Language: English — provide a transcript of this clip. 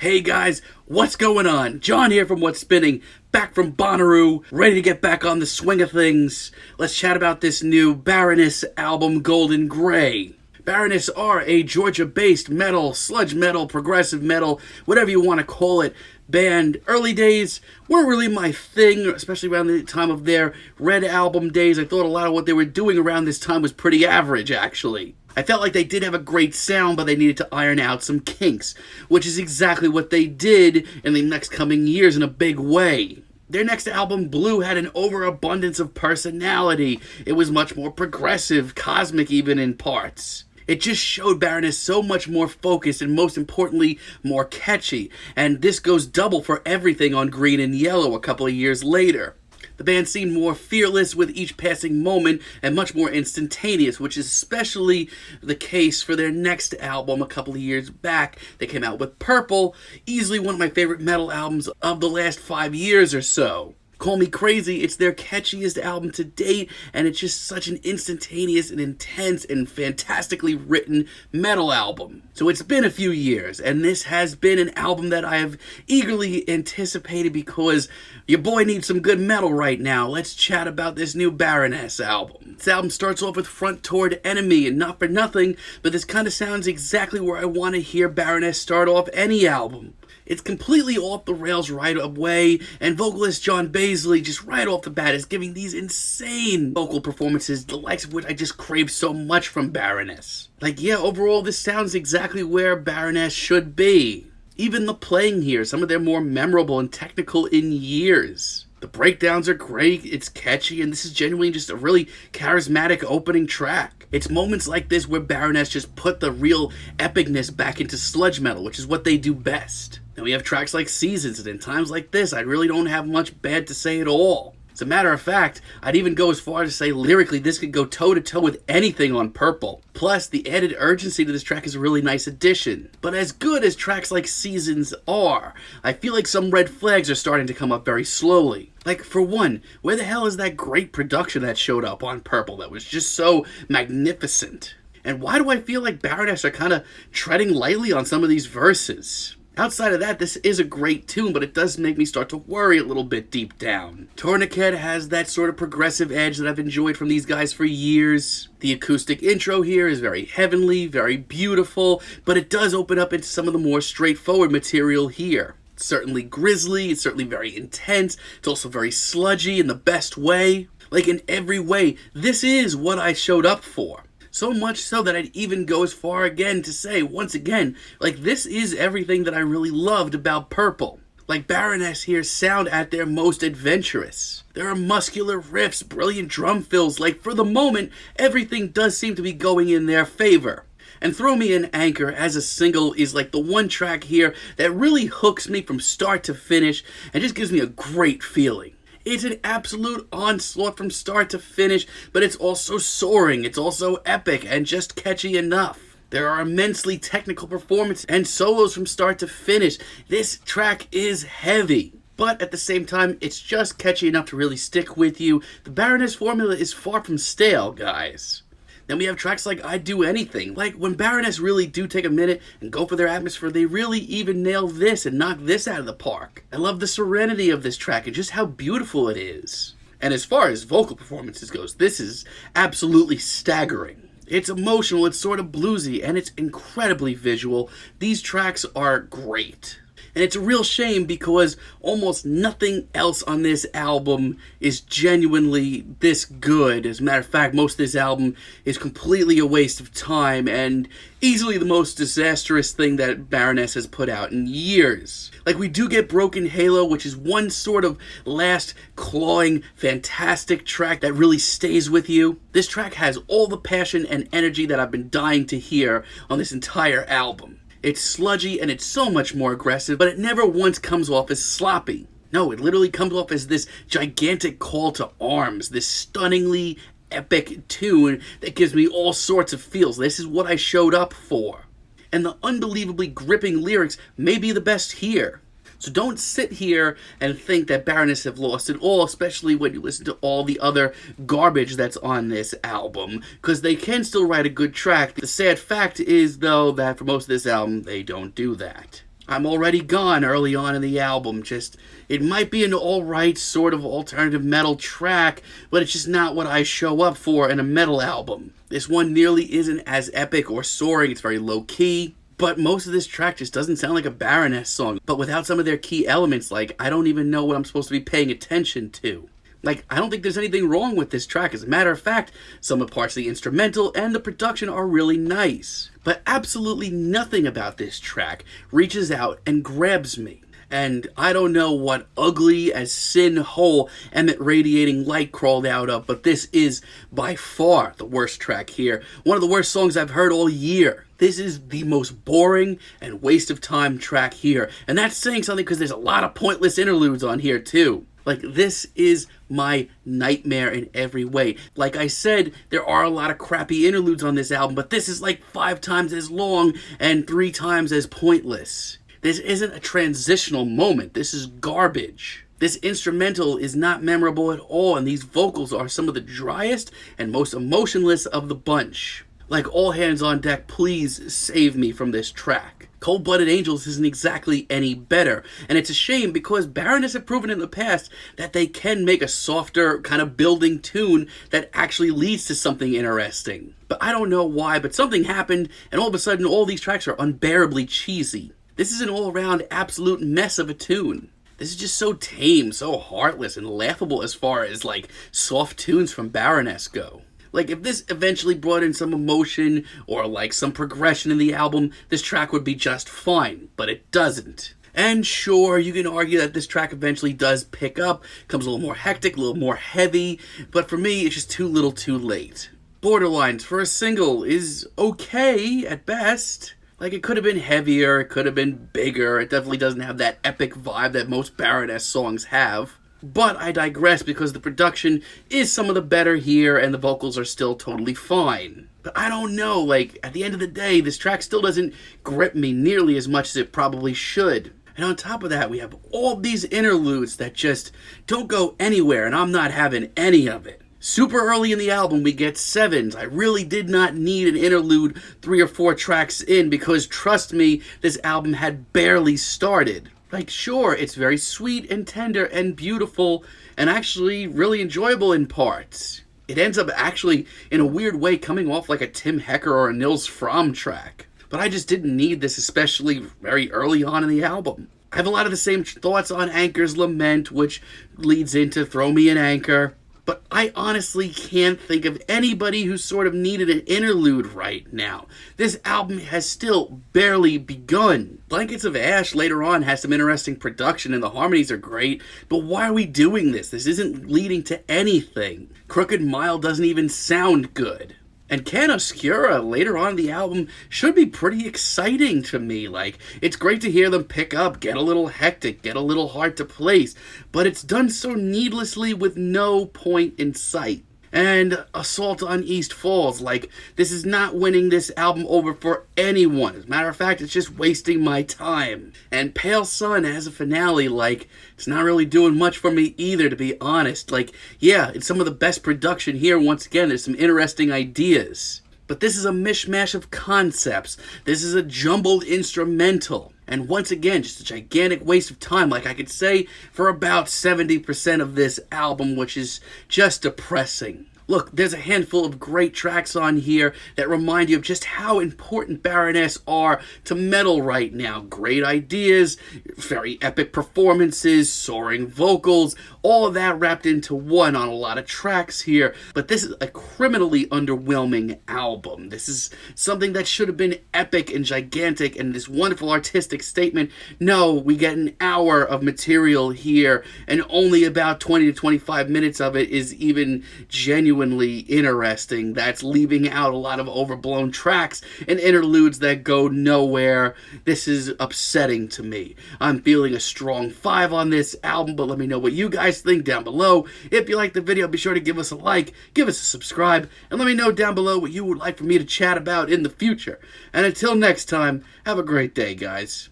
Hey guys, what's going on? John here from What's Spinning, back from Bonnaroo, ready to get back on the swing of things. Let's chat about this new Baroness album, Golden Grey. Baroness are a Georgia-based metal, sludge metal, progressive metal, whatever you want to call it, band. Early days weren't really my thing, especially around the time of their Red album days. I thought a lot of what they were doing around this time was pretty average, actually. I felt like they did have a great sound, but they needed to iron out some kinks, which is exactly what they did in the next coming years in a big way. Their next album, Blue, had an overabundance of personality. It was much more progressive, cosmic even in parts. It just showed Baroness so much more focused and, most importantly, more catchy. And this goes double for everything on Green and Yellow a couple of years later. The band seemed more fearless with each passing moment and much more instantaneous, which is especially the case for their next album a couple of years back. They came out with Purple, easily one of my favorite metal albums of the last 5 years or so. Call me crazy, it's their catchiest album to date, and it's just such an instantaneous and intense and fantastically written metal album. So it's been a few years, and this has been an album that I have eagerly anticipated because your boy needs some good metal right now. Let's chat about this new Baroness album. This album starts off with Front Toward Enemy, and not for nothing, but this kind of sounds exactly where I want to hear Baroness start off any album. It's completely off the rails right away, and vocalist John Baisley just right off the bat is giving these insane vocal performances, the likes of which I just crave so much from Baroness. Overall this sounds exactly where Baroness should be. Even the playing here, some of their more memorable and technical in years. The breakdowns are great, it's catchy, and this is genuinely just a really charismatic opening track. It's moments like this where Baroness just put the real epicness back into sludge metal, which is what they do best. Then we have tracks like Seasons, and in times like this, I really don't have much bad to say at all. As a matter of fact, I'd even go as far as to say lyrically this could go toe-to-toe with anything on Purple. Plus, the added urgency to this track is a really nice addition. But as good as tracks like Seasons are, I feel like some red flags are starting to come up very slowly. For one, where the hell is that great production that showed up on Purple that was just so magnificent? And why do I feel like Baroness are kind of treading lightly on some of these verses? Outside of that, this is a great tune, but it does make me start to worry a little bit deep down. Tourniquet has that sort of progressive edge that I've enjoyed from these guys for years. The acoustic intro here is very heavenly, very beautiful, but it does open up into some of the more straightforward material here. It's certainly grisly, it's certainly very intense, it's also very sludgy in the best way. In every way, this is what I showed up for. So much so that I'd even go as far again to say, once again, this is everything that I really loved about Purple. Baroness here sound at their most adventurous. There are muscular riffs, brilliant drum fills, for the moment, everything does seem to be going in their favor. And Throw Me an Anchor as a single is the one track here that really hooks me from start to finish and just gives me a great feeling. It's an absolute onslaught from start to finish, but it's also soaring, it's also epic, and just catchy enough. There are immensely technical performances and solos from start to finish. This track is heavy, but at the same time, it's just catchy enough to really stick with you. The Baroness formula is far from stale, guys. Then we have tracks like I'd Do Anything. When Baroness really do take a minute and go for their atmosphere, they really even nail this and knock this out of the park. I love the serenity of this track and just how beautiful it is. And as far as vocal performances goes, this is absolutely staggering. It's emotional, it's sort of bluesy, and it's incredibly visual. These tracks are great. And it's a real shame because almost nothing else on this album is genuinely this good. As a matter of fact, most of this album is completely a waste of time and easily the most disastrous thing that Baroness has put out in years. We do get Broken Halo, which is one sort of last clawing, fantastic track that really stays with you. This track has all the passion and energy that I've been dying to hear on this entire album. It's sludgy and it's so much more aggressive, but it never once comes off as sloppy. No, it literally comes off as this gigantic call to arms, this stunningly epic tune that gives me all sorts of feels. This is what I showed up for. And the unbelievably gripping lyrics may be the best here. So don't sit here and think that Baroness have lost it all, especially when you listen to all the other garbage that's on this album, because they can still write a good track. The sad fact is, though, that for most of this album, they don't do that. I'm Already Gone early on in the album. Just, it might be an alright sort of alternative metal track, but it's just not what I show up for in a metal album. This one nearly isn't as epic or soaring, it's very low key. But most of this track just doesn't sound like a Baroness song. But without some of their key elements, like, I don't even know what I'm supposed to be paying attention to. Like, I don't think there's anything wrong with this track. As a matter of fact, some of the parts of the instrumental and the production are really nice. But absolutely nothing about this track reaches out and grabs me. And I don't know what ugly as sin hole Emmett radiating light crawled out of, but this is by far the worst track here. One of the worst songs I've heard all year. This is the most boring and waste of time track here. And that's saying something because there's a lot of pointless interludes on here too. Like, this is my nightmare in every way. Like I said, there are a lot of crappy interludes on this album, but this is like 5 times as long and 3 times as pointless. This isn't a transitional moment. This is garbage. This instrumental is not memorable at all, and these vocals are some of the driest and most emotionless of the bunch. Like, all hands on deck, please save me from this track. Cold-Blooded Angels isn't exactly any better, and it's a shame because Baroness have proven in the past that they can make a softer, kind of building tune that actually leads to something interesting. But I don't know why, but something happened, and all of a sudden all these tracks are unbearably cheesy. This is an all-around absolute mess of a tune. This is just so tame, so heartless, and laughable as far as, like, soft tunes from Baroness go. Like, if this eventually brought in some emotion or, like, some progression in the album, this track would be just fine, but it doesn't. And sure, you can argue that this track eventually does pick up, comes a little more hectic, a little more heavy, but for me, it's just too little too late. Borderlines for a single is okay at best. Like, it could have been heavier, it could have been bigger, it definitely doesn't have that epic vibe that most Baroness songs have. But I digress because the production is some of the better here and the vocals are still totally fine. But I don't know, like, at the end of the day, this track still doesn't grip me nearly as much as it probably should. And on top of that, we have all these interludes that just don't go anywhere, and I'm not having any of it. Super early in the album, we get sevens. I really did not need an interlude 3 or 4 tracks in because, trust me, this album had barely started. Like, sure, it's very sweet and tender and beautiful and actually really enjoyable in parts. It ends up actually, in a weird way, coming off like a Tim Hecker or a Nils Fromm track. But I just didn't need this, especially very early on in the album. I have a lot of the same thoughts on Anchor's Lament, which leads into Throw Me an Anchor. But I honestly can't think of anybody who sort of needed an interlude right now. This album has still barely begun. Blankets of Ash later on has some interesting production and the harmonies are great, but why are we doing this? This isn't leading to anything. Crooked Mile doesn't even sound good. And Can Oscura later on in the album should be pretty exciting to me. Like, it's great to hear them pick up, get a little hectic, get a little hard to place, but it's done so needlessly with no point in sight. And Assault on East Falls, like, this is not winning this album over for anyone. As a matter of fact, it's just wasting my time. And Pale Sun as a finale, like, it's not really doing much for me either, to be honest. Like, yeah, it's some of the best production here. Once again, there's some interesting ideas. But this is a mishmash of concepts. This is a jumbled instrumental. And once again, just a gigantic waste of time, like I could say, for about 70% of this album, which is just depressing. Look, there's a handful of great tracks on here that remind you of just how important Baroness are to metal right now. Great ideas, very epic performances, soaring vocals, all of that wrapped into one on a lot of tracks here. But this is a criminally underwhelming album. This is something that should have been epic and gigantic and this wonderful artistic statement. No, we get an hour of material here and only about 20 to 25 minutes of it is even genuinely interesting. That's leaving out a lot of overblown tracks and interludes that go nowhere. This is upsetting to me. I'm feeling a strong 5 on this album, but let me know what you guys think down below. If you like the video, be sure to give us a like, give us a subscribe, and let me know down below what you would like for me to chat about in the future. And until next time, have a great day, guys.